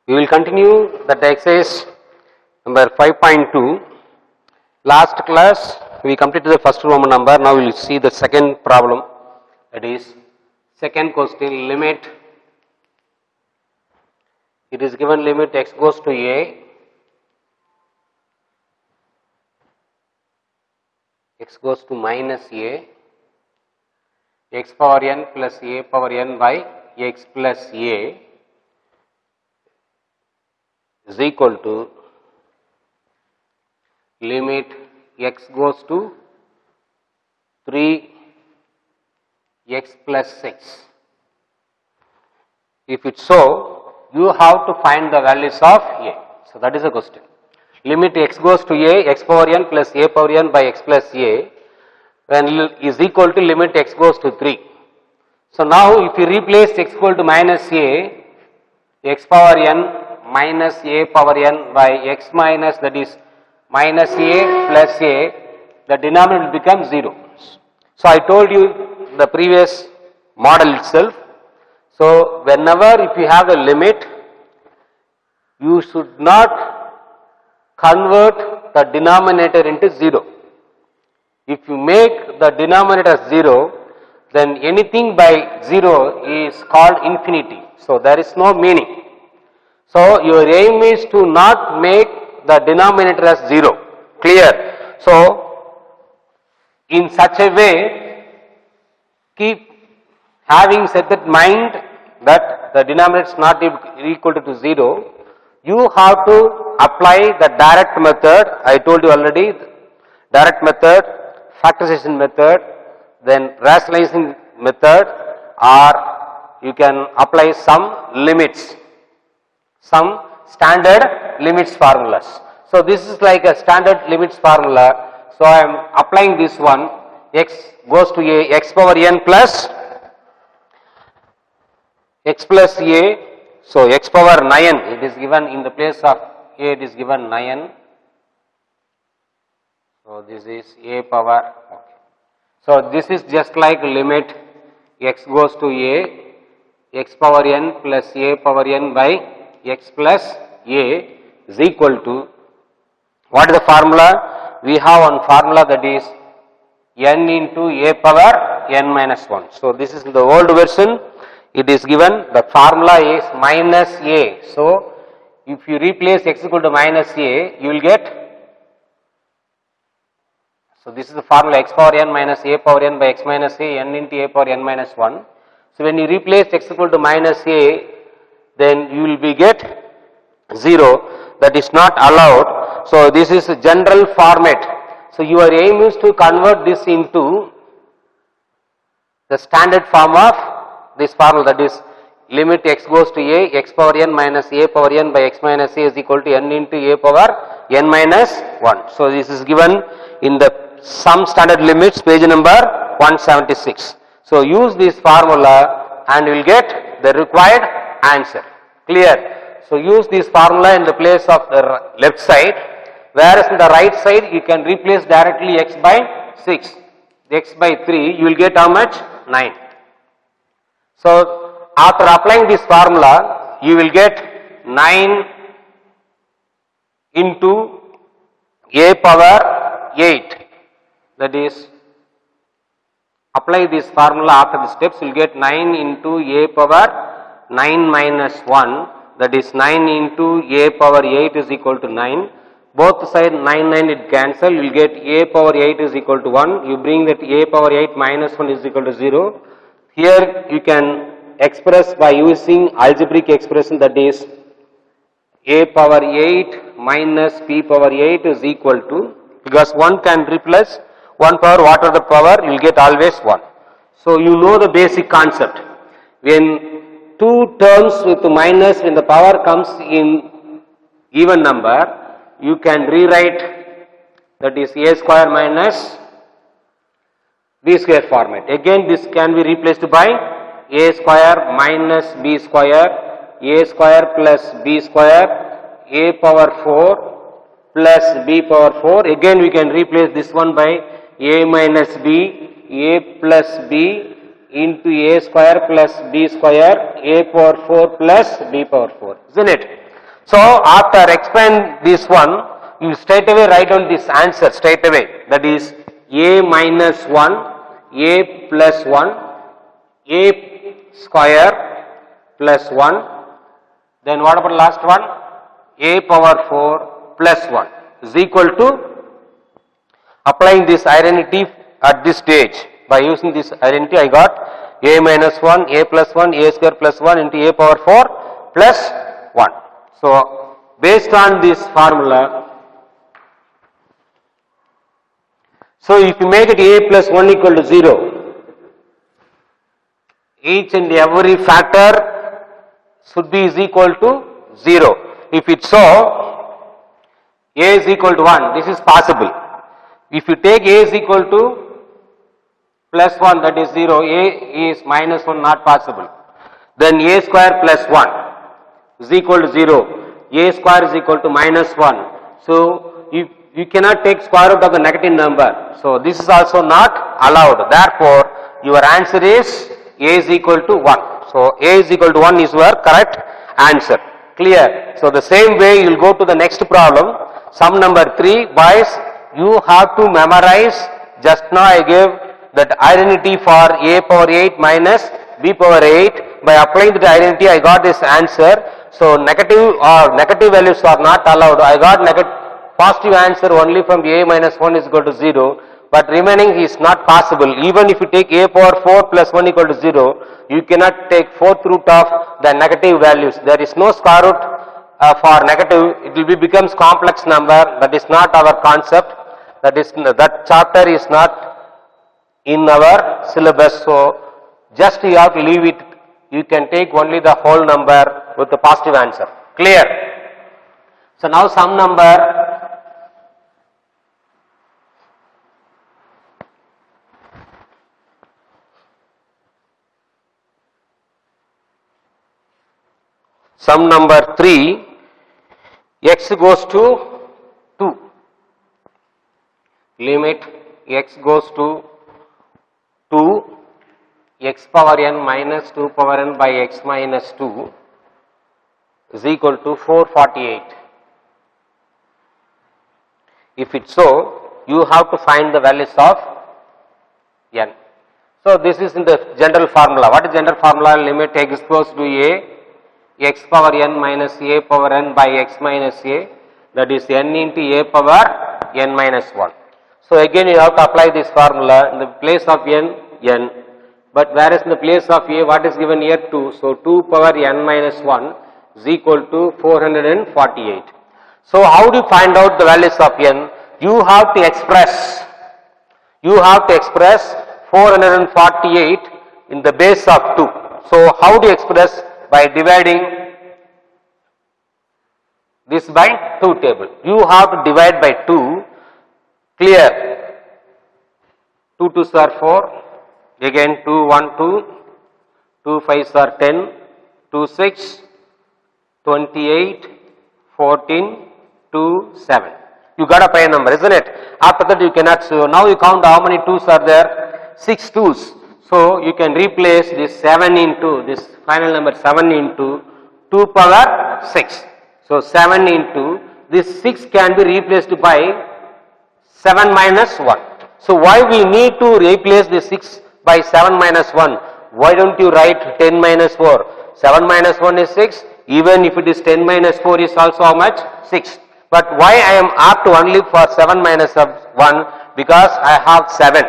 We will continue that exercise number 5.2. Last class we completed the first Roman number. Now we will see the second problem. That is second question, limit. It is given limit x goes to a, x goes to minus a, x power n plus a power n by x plus a is equal to limit x goes to 3 x plus 6. If it's so, you have to find the values of a. So that is the question. Limit x goes to a, x power n plus a power n by x plus a when is equal to limit x goes to 3. So now if you replace x equal to minus a, x power n minus a power n by x minus, that is minus a plus a, the denominator will become 0. So I told you the previous model itself. So whenever if you have a limit, you should not convert the denominator into 0. If you make the denominator 0, then anything by 0 is called infinity. So there is no meaning. So your aim is to not make the denominator as 0. Clear? So in such a way, keep having set that mind that the denominator is not equal to 0. You have to apply the direct method. I told you already, direct method, factorization method, then rationalizing method, or you can apply some limits, some standard limits formulas. So this is like a standard limits formula. So I am applying this one, x goes to a, x power n plus x plus a. So x power 9, it is given in the place of a, it is given 9. So this is a power, okay. So this is just like limit x goes to a, x power n plus a power n by x plus a is equal to, what is the formula? We have one formula, that is n into a power n minus 1. So this is in the old version. It is given, the formula is minus a. So if you replace x equal to minus a, you will get, so this is the formula, x power n minus a power n by x minus a, n into a power n minus 1. So when you replace x equal to minus a, then you will be get 0. That is not allowed. So this is a general format. So your aim is to convert this into the standard form of this formula, that is limit x goes to a, x power n minus a power n by x minus a is equal to n into a power n minus 1. So this is given in the some standard limits, page number 176. So use this formula and you will get the required answer. Clear? So use this formula in the place of the left side, whereas in the right side you can replace directly x by 6, x by 3, you will get how much? 9. So after applying this formula, you will get 9 into a power 8. That is, apply this formula after the steps, you will get 9 into a power 9 minus 1. That is 9 into a power 8 is equal to 9. Both sides 9 it cancel, you will get a power 8 is equal to 1. You bring that a power 8 minus 1 is equal to 0. Here you can express by using algebraic expression, that is a power 8 minus p power 8 is equal to, because 1 can replace 1 power, what are the power, you will get always 1. So you know the basic concept. When two terms with minus, when the power comes in even number, you can rewrite, that is a square minus b square format. Again this can be replaced by a square minus b square, a square plus b square, a power 4 plus b power 4. Again we can replace this one by a minus b, a plus b into a square plus b square, a power 4 plus b power 4, isn't it? So after explain this one, you straight away write down this answer straight away. That is a minus 1, a plus 1, a square plus 1. Then what about last one? A power 4 plus 1 is equal to, applying this identity at this stage. By using this identity, I got a minus 1, a plus 1, a square plus 1 into a power 4 plus 1. So, based on this formula, so if you make it a plus 1 equal to 0, each and every factor should be is equal to 0. If it's so, a is equal to 1, this is possible. If you take a is equal to plus 1, that is 0, a is minus 1, not possible. Then a square plus 1 is equal to 0, a square is equal to minus 1. So, you cannot take square root of the negative number. So, this is also not allowed. Therefore, your answer is a is equal to 1. So, a is equal to 1 is your correct answer. Clear? So, the same way you will go to the next problem. Sum number 3, boys, you have to memorize. Just now I gave that identity for a power 8 minus b power 8. By applying the identity, I got this answer. So, negative values are not allowed. I got positive answer only from a minus 1 is equal to 0. But remaining is not possible. Even if you take a power 4 plus 1 equal to 0, you cannot take fourth root of the negative values. There is no square root for negative. It will becomes complex number. That is not our concept. That chapter is not in our syllabus. So just you have to leave it. You can take only the whole number with the positive answer. Clear? So now sum number sum number 3, x goes to 2, limit x goes to 2, x power n minus 2 power n by x minus 2 is equal to 448. If it's so, you have to find the values of n. So this is in the general formula. What is general formula? Limit x goes to a, x power n minus a power n by x minus a, that is n into a power n minus 1. So again you have to apply this formula in the place of n, n, but whereas in the place of a, what is given here 2, so 2 power n minus 1 is equal to 448. So how do you find out the values of n? You have to express 448 in the base of 2. So how do you express? By dividing this by 2 table. You have to divide by 2. Clear? 2 2s are 4. Again 2 1 2. 2 5s are 10. 2 6. 28. 14. 2 7. You got a prime number, isn't it? After that you cannot. So now you count how many 2s are there? 6 2s. So you can replace this 7 into this final number 7 into 2 power 6. So 7 into this 6 can be replaced by 7 minus 1. So why we need to replace this 6 by 7 minus 1? Why don't you write 10 minus 4? 7 minus 1 is 6. Even if it is 10 minus 4 is also how much? 6. But why I am apt to only for 7 minus 1? Because I have 7.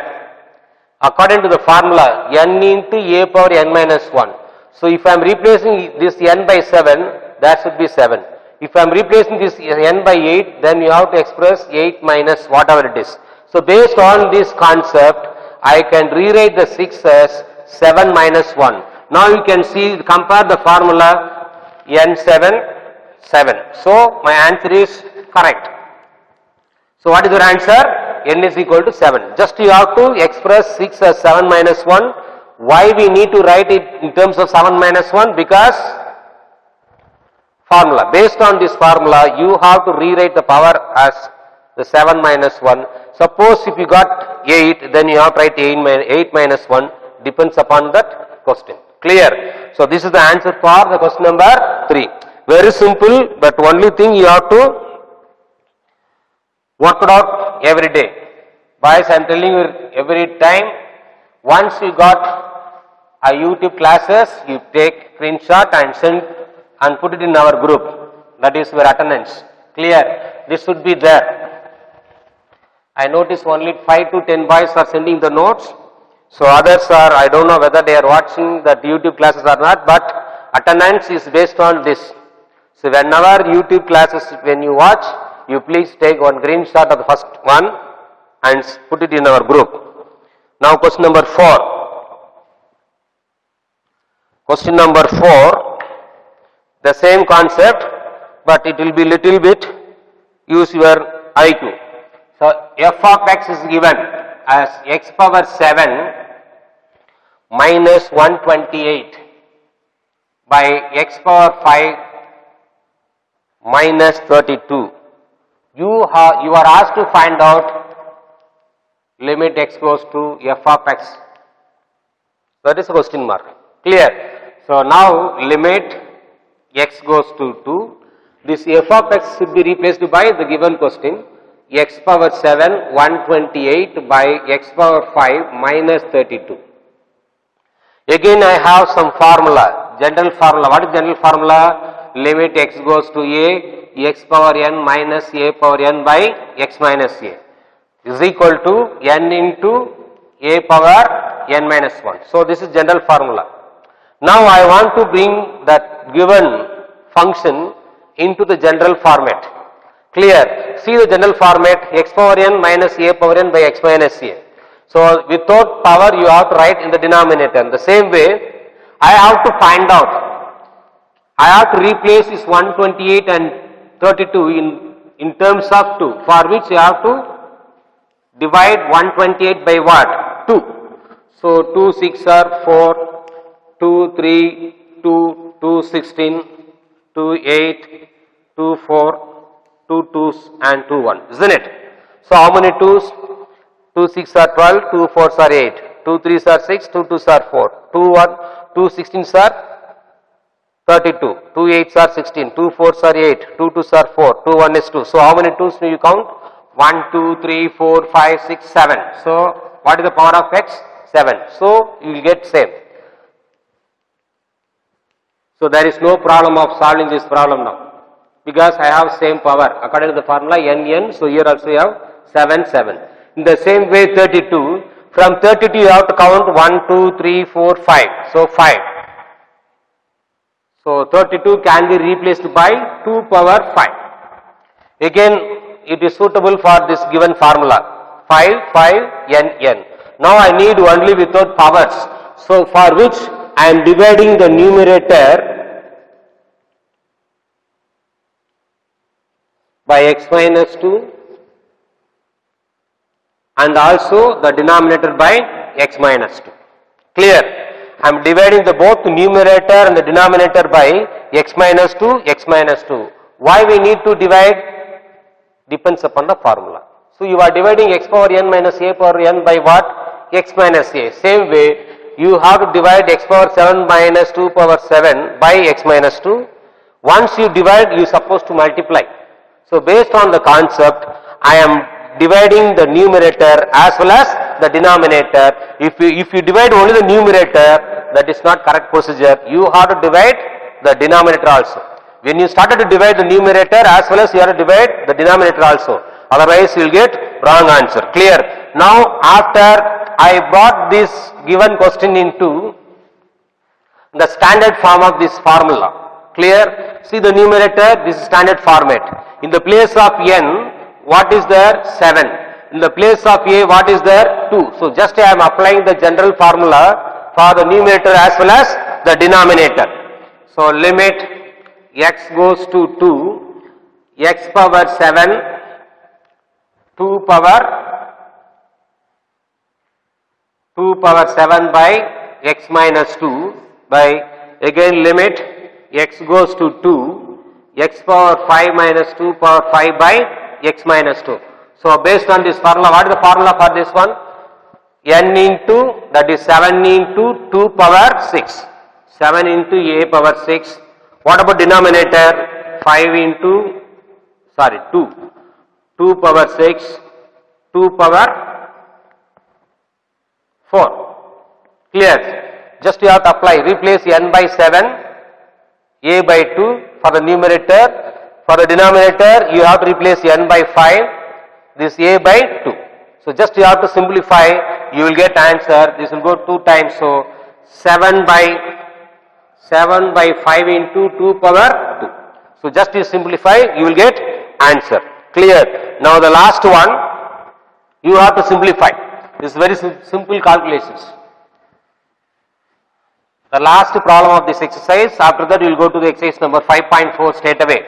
According to the formula, n into a power n minus 1. So if I am replacing this n by 7, that should be 7. If I am replacing this n by 8, then you have to express 8 minus whatever it is. So based on this concept, I can rewrite the 6 as 7 minus 1. Now you can see, compare the formula n7, 7. So my answer is correct. So what is your answer? N is equal to 7. Just you have to express 6 as 7 minus 1. Why we need to write it in terms of 7 minus 1? Because formula. Based on this formula, you have to rewrite the power as the 7 minus 1. Suppose if you got 8, then you have to write 8 minus 1. Depends upon that question. Clear? So this is the answer for the question number 3. Very simple, but only thing you have to work it out every day. Boys, I am telling you every time, once you got a YouTube classes, you take screenshot and send and put it in our group. That is your attendance. Clear? This should be there. I notice only 5 to 10 boys are sending the notes. So others are, I don't know whether they are watching that YouTube classes or not, but attendance is based on this. So whenever YouTube classes, when you watch, you please take one screenshot of the first one and put it in our group. Now question number 4. Question number 4, the same concept, but it will be little bit, use your IQ. So f of x is given as x power 7 minus 128 by x power 5 minus 32. You are asked to find out limit x goes to f of x. That is a question mark. Clear? So now limit x goes to 2. This f of x should be replaced by the given question, x power 7 128 by x power 5 minus 32. Again I have some formula, general formula. What is general formula? Limit x goes to a, x power n minus a power n by x minus a is equal to n into a power n minus 1. So this is general formula. Now I want to bring that given function into the general format. Clear? See the general format, x power n minus a power n by x minus a. So without power you have to write in the denominator. In the same way, I have to find out, I have to replace this 128 and 32 in terms of 2, for which you have to divide 128 by what? 2. So 2 6 are 4, 2 3, 2, 2 16, 2 8, 2 4, 2 2s and 2 1, isn't it? So how many 2s? 2 6 are 12, 2 4s are 8, 2 3s are 6, 2 2s are 4, 2 1, 2 16s are 32, 2 8s are 16, 2 4s are 8, 2 2s are 4, 2 1 is 2. So how many 2s do you count? 1, 2, 3, 4, 5, 6, 7. So what is the power of x? 7. So you will get same. So there is no problem of solving this problem now, because I have same power according to the formula n. So here also you have 7 7. In the same way 32, from 32 you have to count 1 2 3 4 5. So 5. So 32 can be replaced by 2 power 5. Again it is suitable for this given formula 5 5 n. Now I need only without powers. So for which I am dividing the numerator by x minus 2 and also the denominator by x minus 2. Clear? I am dividing the both numerator and the denominator by x minus 2, x minus 2. Why we need to divide? Depends upon the formula. So you are dividing x power n minus a power n by what? X minus a. Same way you have to divide x power 7 minus 2 power 7 by x minus 2. Once you divide, you are supposed to multiply. So based on the concept, I am dividing the numerator as well as the denominator. If you divide only the numerator, that is not correct procedure. You have to divide the denominator also. When you started to divide the numerator as well as you have to divide the denominator also. Otherwise you will get wrong answer. Clear? Now after I brought this given question into the standard form of this formula. Clear? See the numerator, this is standard format. In the place of n, what is there? 7. In the place of a, what is there? 2. So just I am applying the general formula for the numerator as well as the denominator. So limit x goes to 2, x power 7, 2 power 7 by x minus 2 by again limit x goes to 2, x power 5 minus 2 power 5 by x minus 2. So based on this formula, what is the formula for this one? N into, that is 7 into 2 power 6. 7 into a power 6 What about denominator? 5 into, 2. 2 power 6, 2 power 4. Clear? Just you have to apply, replace n by 7, a by 2 for the numerator. For the denominator, you have to replace n by 5, this a by 2. So just you have to simplify, you will get answer. This will go 2 times, so 7 by 5 into 2 power 2. So just you simplify, you will get answer. Clear? Now the last one, you have to simplify. This is very simple calculations. The last problem of this exercise, after that you will go to the exercise number 5.4 straight away.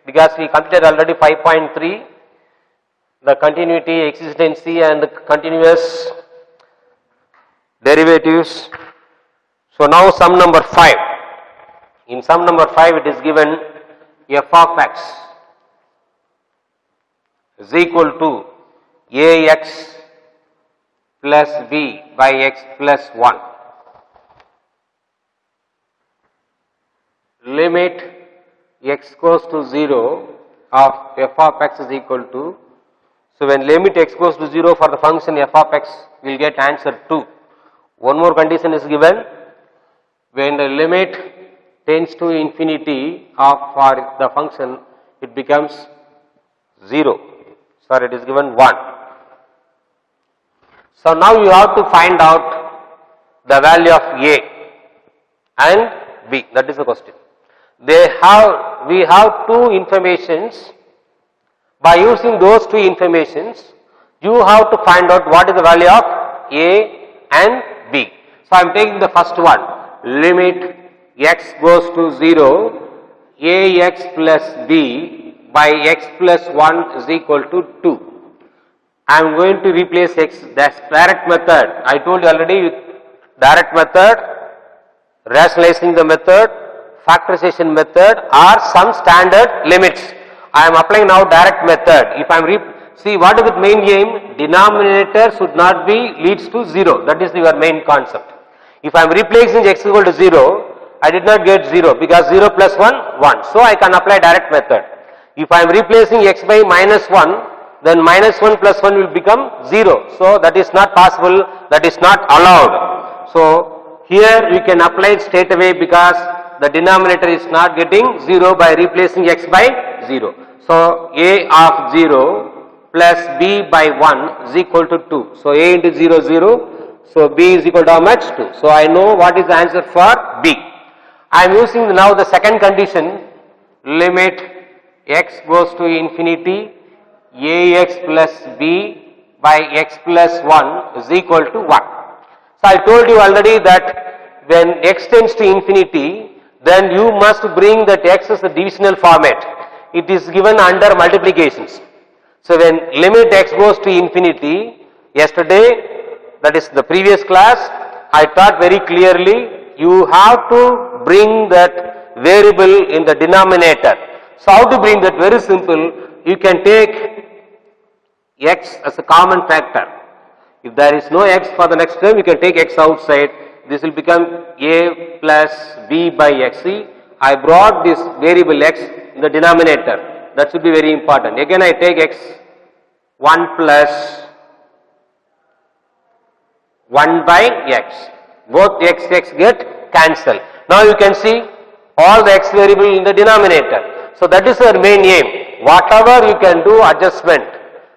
Because we completed already 5.3, the continuity, existency and the continuous derivatives. So now sum number 5. In sum number 5 it is given f of x is equal to ax plus b by x plus 1. Limit x goes to 0 of f of x is equal to, so when limit x goes to 0 for the function f of x, we will get answer 2. One more condition is given, when the limit tends to infinity of for the function, it becomes 0. Sorry, it is given 1. So now you have to find out the value of a and b. That is the question. We have two informations. By using those two informations, you have to find out what is the value of a and b. So I am taking the first one. Limit x goes to 0, ax plus b by x plus 1 is equal to 2. I am going to replace x, that's direct method. I told you already, direct method, rationalizing the method, factorization method are some standard limits. I am applying now direct method. If I am see what is the main aim? Denominator should not be leads to 0. That is your main concept. If I am replacing x equal to 0, I did not get 0 because 0 plus 1, 1. So I can apply direct method. If I am replacing x by minus 1, then minus 1 plus 1 will become 0. So that is not possible, that is not allowed. So here we can apply it straight away because the denominator is not getting 0 by replacing x by 0. So a of 0 plus b by 1 is equal to 2. So a into 0, 0. So b is equal to how much? 2. So I know what is the answer for b. I am using now the second condition, limit x goes to infinity, ax plus b by x plus 1 is equal to 1. So I told you already that when x tends to infinity, then you must bring that x as a divisional format. It is given under multiplications. So when limit x goes to infinity, yesterday, that is the previous class, I taught very clearly, you have to bring that variable in the denominator. So how to bring that? Very simple. You can take x as a common factor. If there is no x for the next term, you can take x outside. This will become a plus b by x. See, I brought this variable x in the denominator. That should be very important. Again I take x 1 plus 1 by x. Both x get cancelled. Now you can see all the x variable in the denominator. So that is our main aim. Whatever you can do adjustment,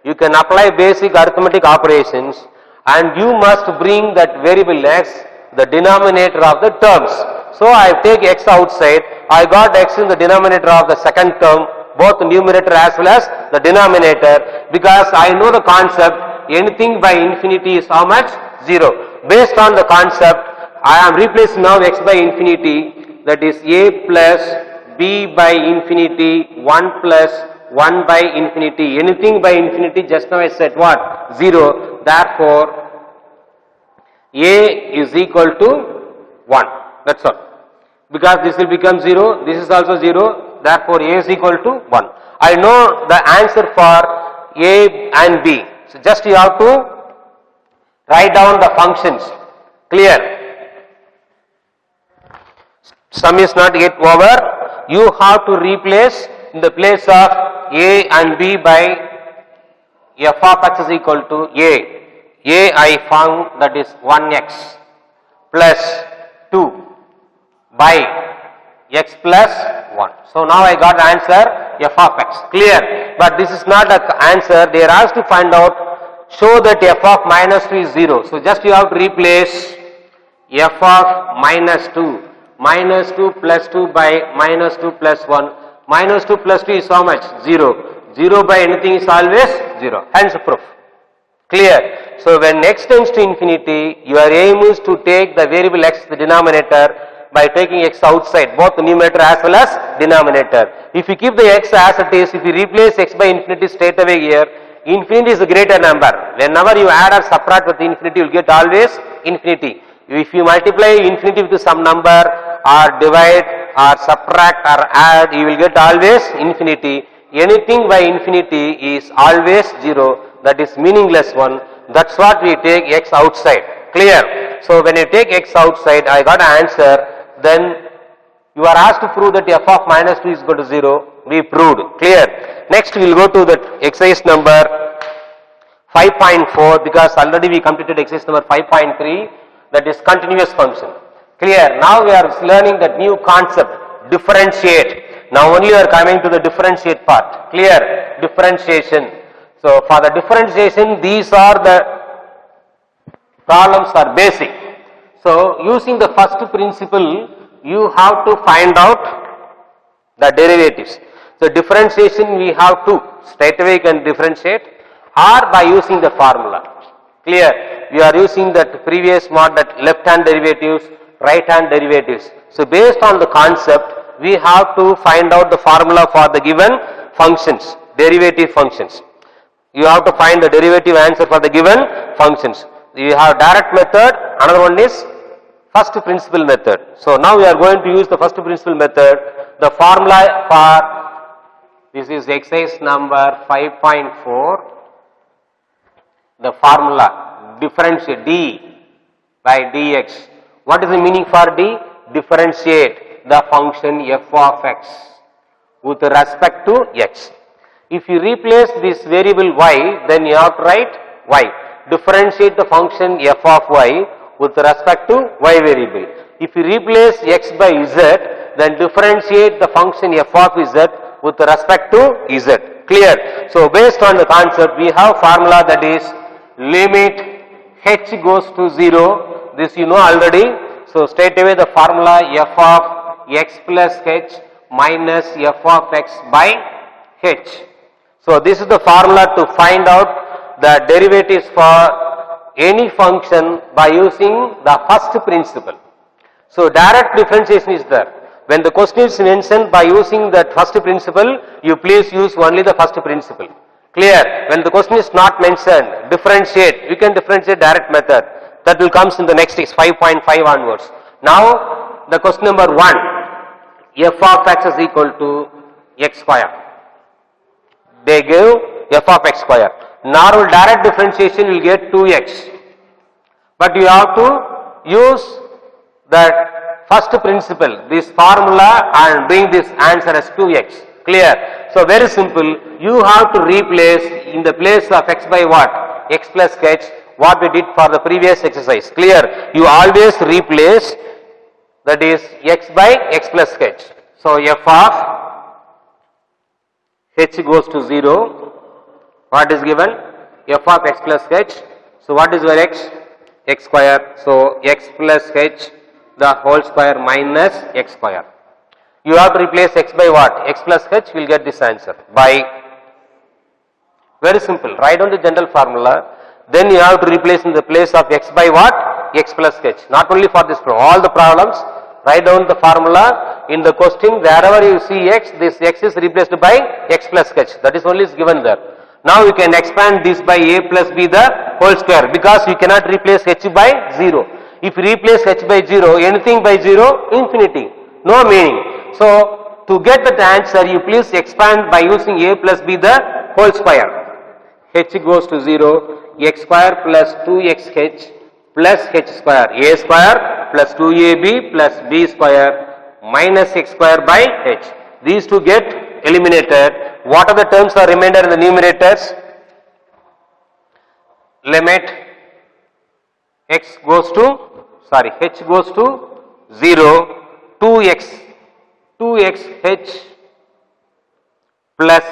you can apply basic arithmetic operations and you must bring that variable x, the denominator of the terms. So I take x outside, I got x in the denominator of the second term, both the numerator as well as the denominator, because I know the concept, anything by infinity is how much? 0. Based on the concept, I am replacing now x by infinity, that is a plus b by infinity, 1 plus 1 by infinity. Anything by infinity, just now I said what? 0. Therefore, a is equal to 1. That's all. Because this will become 0, this is also 0, therefore a is equal to 1. I know the answer for a and b. So just you have to write down the functions. Clear? Sum is not yet over. you have to replace in the place of a and b by f of x is equal to a. A I found, that is 1x plus 2 by x plus 1. So now I got the answer f of x. Clear? But this is not the answer. They are asked to find out, show that f of minus 2 is 0. So just you have to replace f of minus 2. Minus 2 plus 2 by minus 2 plus 1. Minus 2 plus 2 is how much? 0. 0 by anything is always 0. Hence proof. Clear? So when x tends to infinity, your aim is to take the variable x, the denominator, by taking x outside, both the numerator as well as denominator. If you keep the x as it is, if you replace x by infinity straight away here, infinity is a greater number. Whenever you add or subtract with infinity, you will get always infinity. If you multiply infinity with some number, or divide, or subtract, or add, you will get always infinity. Anything by infinity is always 0. That is meaningless one. That's what we take x outside. Clear? So when you take x outside, I got an answer. Then you are asked to prove that f of minus 2 is equal to 0. We proved. Clear? Next we will go to that exercise number 5.4, because already we completed exercise number 5.3, that is continuous function. Clear? Now we are learning that new concept, differentiate. Now only we are coming to the differentiate part. Clear? Differentiation. So for the differentiation, these are the problems are basic. So using the first principle, you have to find out the derivatives. So differentiation we have two. Straight away you can differentiate, or by using the formula. Clear? We are using that previous mod, that left hand derivatives, right hand derivatives. So based on the concept, we have to find out the formula for the given functions, derivative functions. You have to find the derivative answer for the given functions. You have direct method, another one is first principle method. So now we are going to use the first principle method. The formula for this is exercise number 5.4. The formula, differentiate d by dx. What is the meaning for d? Differentiate the function f of x with respect to x. If you replace this variable y, then you have to write y. Differentiate the function f of y with respect to y variable. If you replace x by z, then differentiate the function f of z with respect to z. Clear? So based on the concept, we have formula, that is limit h goes to 0. This you know already. So straight away the formula f of x plus h minus f of x by h. So this is the formula to find out the derivatives for any function by using the first principle. So direct differentiation is there. When the question is mentioned by using that first principle, you please use only the first principle. Clear? When the question is not mentioned, differentiate, you can differentiate direct method. That will comes in the next is 5.5 onwards. Now the question number 1, f of x is equal to x square. They give f of x square. Normal direct differentiation will get 2x. But you have to use that first principle, this formula, and bring this answer as 2x. Clear? So very simple. You have to replace in the place of x by what? X plus h, what we did for the previous exercise. Clear? You always replace, that is x by x plus h. So f of h goes to 0. What is given? F of x plus h. So what is your x? X square. So x plus h the whole square minus x square. You have to replace x by what? X plus h, will get this answer by, very simple, write down the general formula. Then you have to replace in the place of x by what? X plus h. Not only for this problem, all the problems, write down the formula. In the question, wherever you see x, this x is replaced by x plus h. That is only is given there. Now you can expand this by a plus b the whole square, because you cannot replace h by 0. If you replace h by 0, anything by 0, infinity, no meaning. So to get that answer, you please expand by using a plus b the whole square. H goes to 0, x square plus 2xh plus h square, a square plus 2ab plus b square minus x square by h. These two get eliminated. What are the terms are remainder in the numerators? Limit h goes to 0, 2x h plus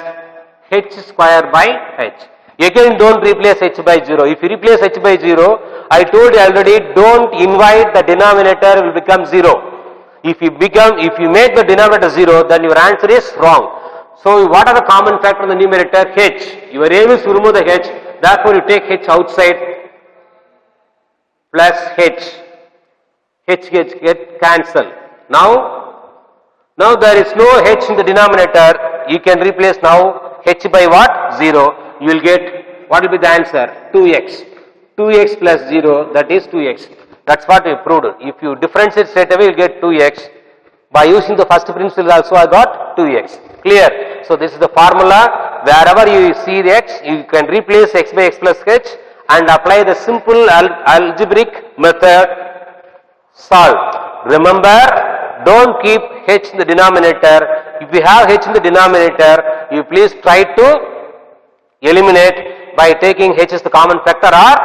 h square by h. Again, don't replace h by 0. If you replace h by 0, I told you already, don't invite the denominator will become 0. If you make the denominator 0, then your answer is wrong. So what are the common factor in the numerator? H. Your aim is to remove the h. Therefore, you take h outside plus h. H get cancelled. Now there is no h in the denominator. You can replace now h by what? 0. You will get, what will be the answer? 2x. 2x plus 0, that is 2x. That's what we proved. If you differentiate straight away, you will get 2x. By using the first principle also, I got 2x. Clear? So this is the formula. Wherever you see the x, you can replace x by x plus h and apply the simple algebraic method. Solve. Remember, don't keep h in the denominator. If you have h in the denominator, you please try to eliminate by taking h as the common factor or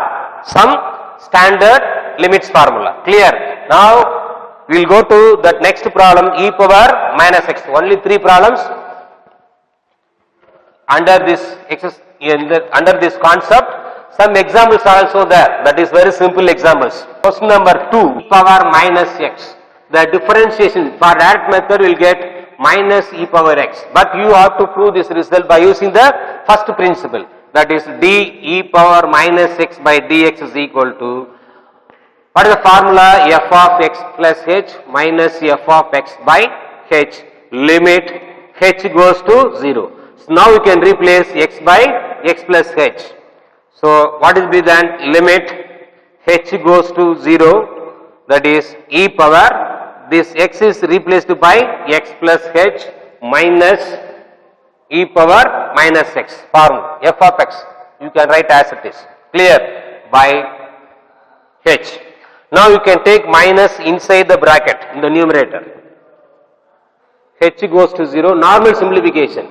some standard limits formula. Clear? Now we will go to that next problem, e power minus x. Only 3 problems under this concept. Some examples are also there. That is very simple examples. Question number 2, e power minus x. The differentiation for direct method will get minus e power x. But you have to prove this result by using the first principle. That is d e power minus x by dx is equal to, what is the formula? F of x plus h minus f of x by h. Limit h goes to 0. So now you can replace x by x plus h. So what will be then? Limit h goes to 0, that is e power, this x is replaced by x plus h minus e power minus x. Form f of x, you can write as it is. Clear? By h. Now you can take minus inside the bracket in the numerator. H goes to 0, normal simplification.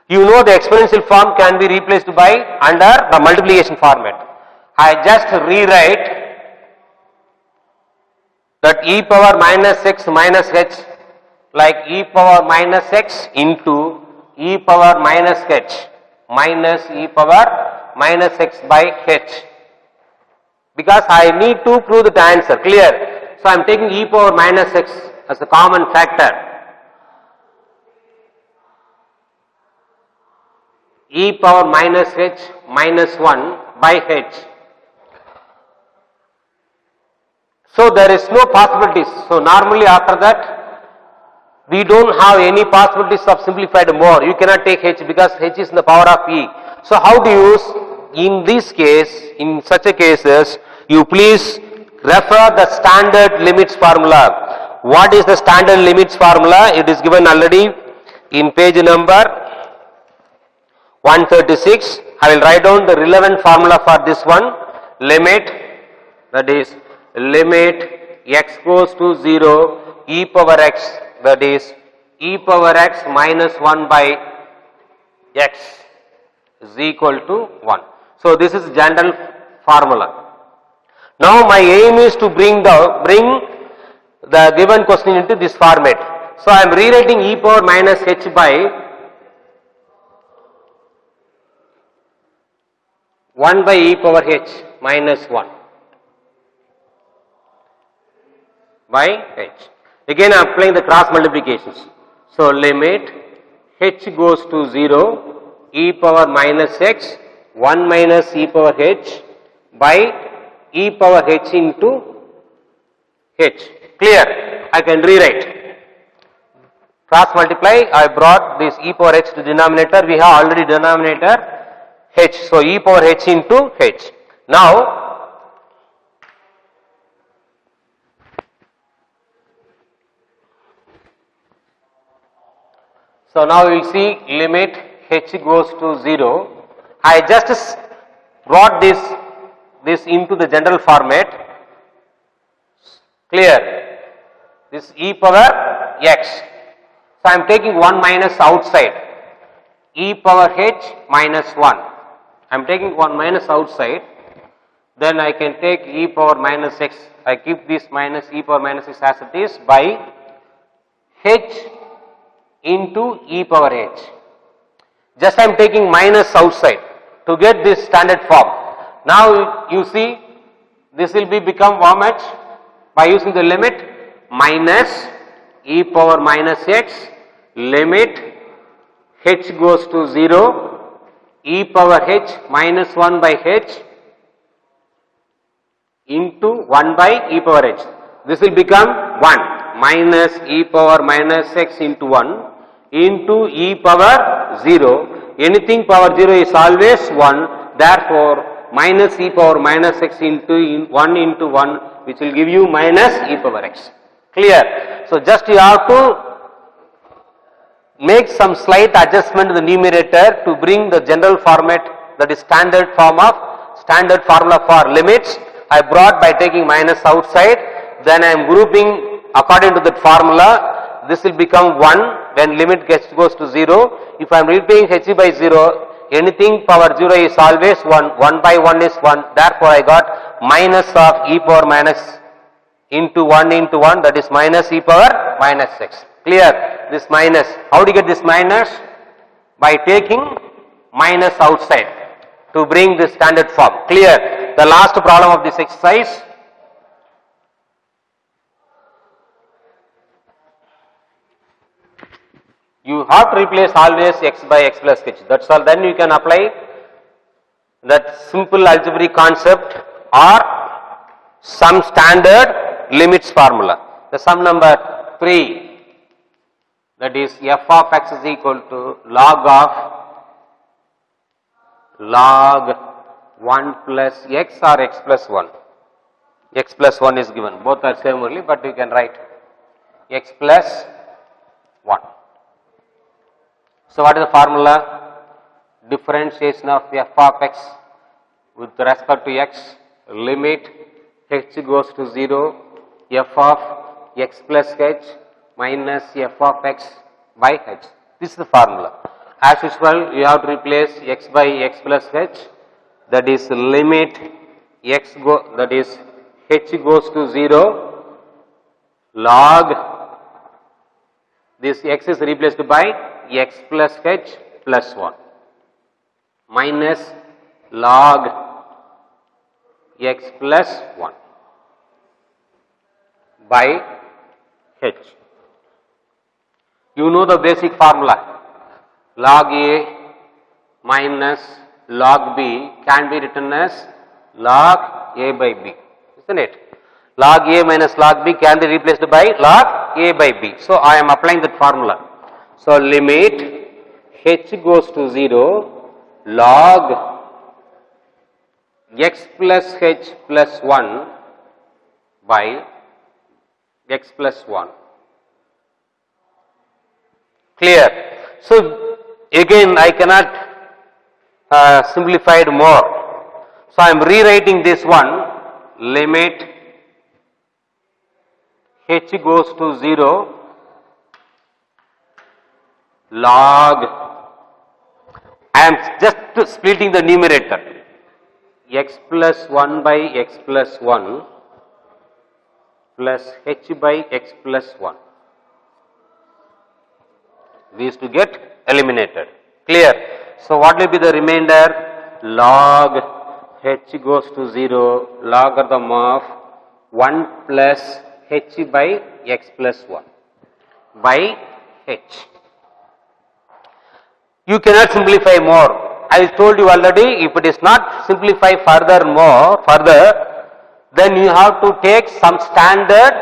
You know the exponential form can be replaced by under the multiplication format. I just rewrite that e power minus x minus h like e power minus x into e power minus h minus e power minus x by h, because I need to prove the answer. Clear? So I am taking e power minus x as a common factor. E power minus h minus 1 by h. So there is no possibilities. So normally after that we don't have any possibilities of simplified more. You cannot take h because h is in the power of e. So how do you use? In this case, in such a cases, you please refer the standard limits formula. What is the standard limits formula? It is given already in page number 136. I will write down the relevant formula for this one. Limit, that is limit x goes to 0 e power x, that is e power x minus 1 by x is equal to 1. So this is general formula. Now my aim is to bring the given question into this format. So I am rewriting e power minus h by 1 by e power h minus 1 by h. Again I am applying the cross multiplications. So limit h goes to 0 e power minus x 1 minus e power h by e power h into h. Clear? I can rewrite. Cross multiply, I brought this e power h to denominator. We have already denominator h. So e power h into h. Now we will see limit h goes to 0. I just brought this into the general format. Clear? this e power x. So I am taking 1 minus outside, e power h minus 1. I am taking 1 minus outside, then I can take e power minus x. I keep this minus e power minus x as it is by h into e power h. Just I am taking minus outside to get this standard form. Now you see this will become how much? By using the limit minus e power minus x, limit h goes to 0, e power h minus 1 by h into 1 by e power h. This will become 1 minus e power minus x into 1 into e power 0. Anything power 0 is always 1, therefore minus e power minus x into 1 into 1, which will give you minus e power x. Clear? So just you have to make some slight adjustment in the numerator to bring the general format, that is standard form of standard formula for limits. I brought by taking minus outside, then I am grouping according to that formula. This will become 1 when limit goes to 0. If I am repeating h by 0, anything power 0 is always 1, 1 by 1 is 1, therefore I got minus of e power minus into 1 into 1, that is minus e power minus x. Clear? This minus, how do you get this minus? By taking minus outside to bring this standard form. Clear? The last problem of this exercise. You have to replace always x by x plus h. That's all. Then you can apply that simple algebraic concept or some standard limits formula. The sum number 3, that is f of x is equal to log 1 plus x or x plus 1. X plus 1 is given. Both are same only, but you can write x plus 1. So what is the formula? Differentiation of f of x with respect to x, limit h goes to 0, f of x plus h minus f of x by h. This is the formula. As usual, you have to replace x by x plus h, that is limit that is h goes to 0, log, this x is replaced by x plus h plus 1 minus log x plus 1 by h. You know the basic formula. Log a minus log b can be written as log a by b, isn't it? Log a minus log b can be replaced by log a by b. So I am applying that formula. So limit h goes to 0, log x plus h plus 1 by x plus 1. Clear? So again I cannot simplify it more. So I am rewriting this one, limit h goes to 0, log, I am just splitting the numerator, x plus 1 by x plus 1 plus h by x plus 1. These to get eliminated. Clear? So what will be the remainder? Log h goes to 0, logarithm of 1 plus h by x plus 1 by h. You cannot simplify more. I told you already, if it is not simplify further, then you have to take some standard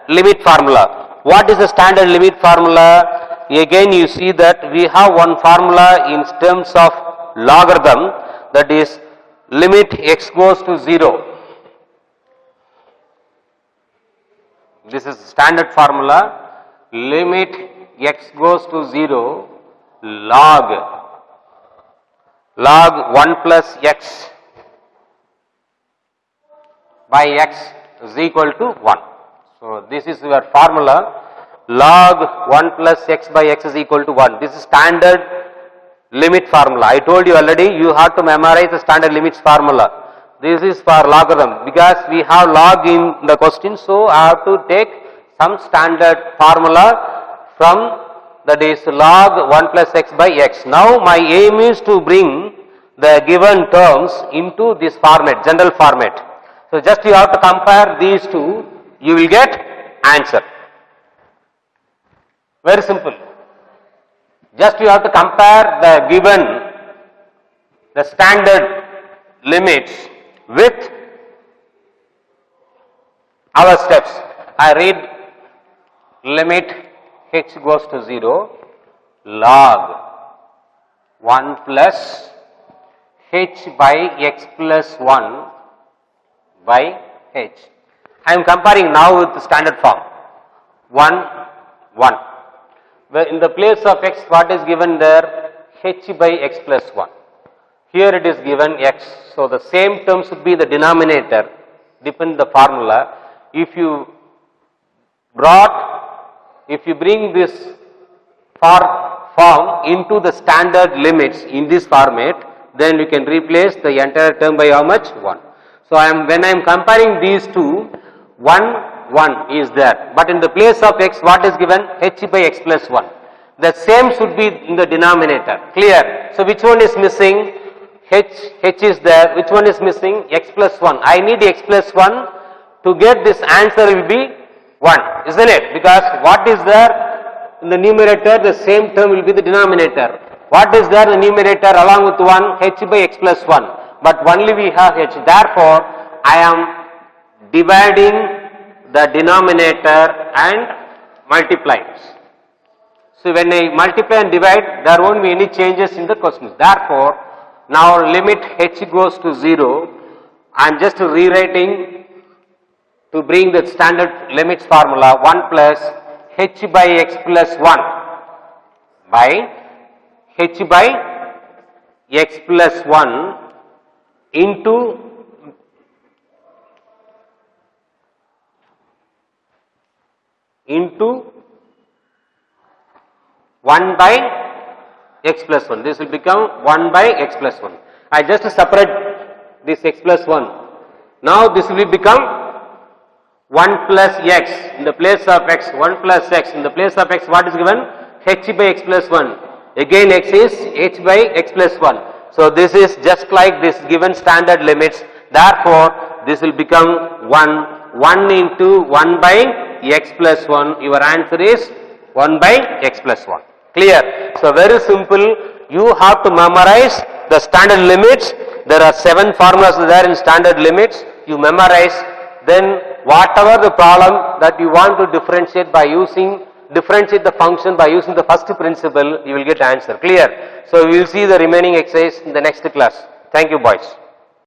limit formula. What is the standard limit formula? Again you see that we have one formula in terms of logarithm, that is limit x goes to 0. This is standard formula, limit x goes to 0, log 1 plus x by x is equal to 1. So this is your formula. Log 1 plus x by x is equal to 1. This is standard limit formula. I told you already, you have to memorize the standard limits formula. This is for logarithm because we have log in the question, so I have to take some standard formula from that is log 1 plus x by x. Now my aim is to bring the given terms into this format, general format. So just you have to compare these two, you will get answer. Very simple. Just you have to compare the given, the standard limits with our steps. I read limit h goes to 0, log 1 plus h by x plus 1 by h. I am comparing now with the standard form 1, 1. Where in the place of x, what is given there? H by x plus 1. Here it is given x. So the same term should be the denominator, depend the formula. If you bring this form into the standard limits in this format, then you can replace the entire term by how much? 1. So when I am comparing these two, 1 is there, but in the place of x, what is given? H by x plus 1. The same should be in the denominator. Clear? So which one is missing? H is there. Which one is missing? X plus 1. I need x plus 1 to get this answer will be 1, isn't it? Because what is there in the numerator, the same term will be the denominator. What is there in the numerator along with 1? H by x plus 1. But only we have h. Therefore, I am dividing the denominator and multiplying. So when I multiply and divide, there won't be any changes in the questions. Therefore, now limit h goes to 0. I am just rewriting to bring the standard limits formula 1 plus h by x plus 1 by h by x plus 1 into 1 by x plus 1. This will become 1 by x plus 1. I just separate this x plus 1. Now this will become 1 plus x in the place of x, 1 plus x in the place of x, what is given? H by x plus 1. Again x is h by x plus 1. So this is just like this given standard limits. Therefore, this will become 1 into 1 by x plus 1. Your answer is 1 by x plus 1. Clear? So very simple. You have to memorize the standard limits. There are 7 formulas there in standard limits. You memorize. Then whatever the problem that you want to differentiate the function by using the first principle, you will get answer. Clear? So we will see the remaining exercise in the next class. Thank you, boys.